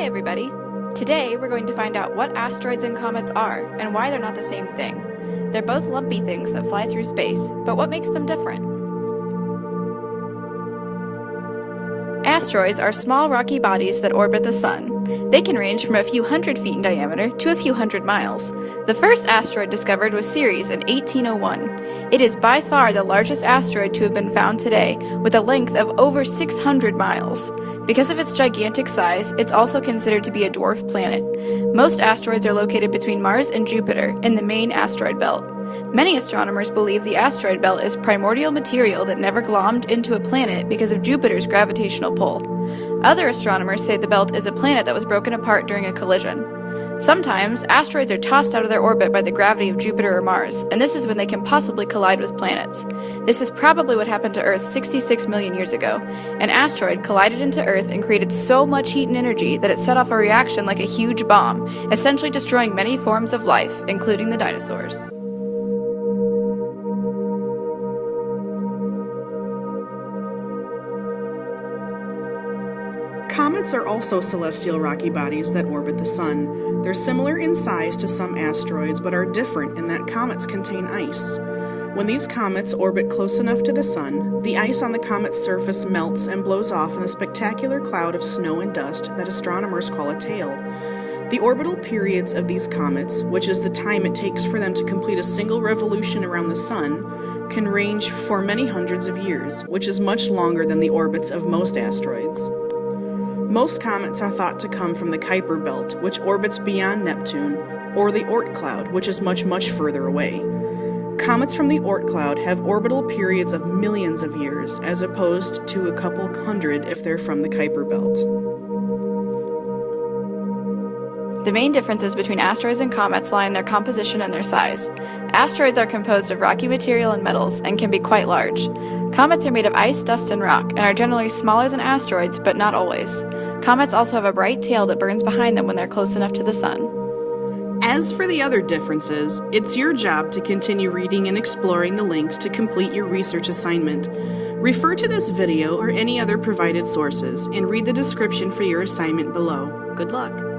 Hi everybody! Today we're going to find out what asteroids and comets are and why they're not the same thing. They're both lumpy things that fly through space, but what makes them different? Asteroids are small rocky bodies that orbit the Sun. They can range from a few hundred feet in diameter to a few hundred miles. The first asteroid discovered was Ceres in 1801. It is by far the largest asteroid to have been found today, with a length of over 600 miles. Because of its gigantic size, it's also considered to be a dwarf planet. Most asteroids are located between Mars and Jupiter in the main asteroid belt. Many astronomers believe the asteroid belt is primordial material that never glommed into a planet because of Jupiter's gravitational pull. Other astronomers say the belt is a planet that was broken apart during a collision. Sometimes, asteroids are tossed out of their orbit by the gravity of Jupiter or Mars, and this is when they can possibly collide with planets. This is probably what happened to Earth 66 million years ago. An asteroid collided into Earth and created so much heat and energy that it set off a reaction like a huge bomb, essentially destroying many forms of life, including the dinosaurs. Comets are also celestial rocky bodies that orbit the Sun. They're similar in size to some asteroids, but are different in that comets contain ice. When these comets orbit close enough to the Sun, the ice on the comet's surface melts and blows off in a spectacular cloud of snow and dust that astronomers call a tail. The orbital periods of these comets, which is the time it takes for them to complete a single revolution around the Sun, can range for many hundreds of years, which is much longer than the orbits of most asteroids. Most comets are thought to come from the Kuiper belt, which orbits beyond Neptune, or the Oort cloud, which is much, much further away. Comets from the Oort cloud have orbital periods of millions of years, as opposed to a couple hundred if they're from the Kuiper belt. The main differences between asteroids and comets lie in their composition and their size. Asteroids are composed of rocky material and metals and can be quite large. Comets are made of ice, dust, and rock, and are generally smaller than asteroids, but not always. Comets also have a bright tail that burns behind them when they're close enough to the Sun. As for the other differences, it's your job to continue reading and exploring the links to complete your research assignment. Refer to this video or any other provided sources, and read the description for your assignment below. Good luck!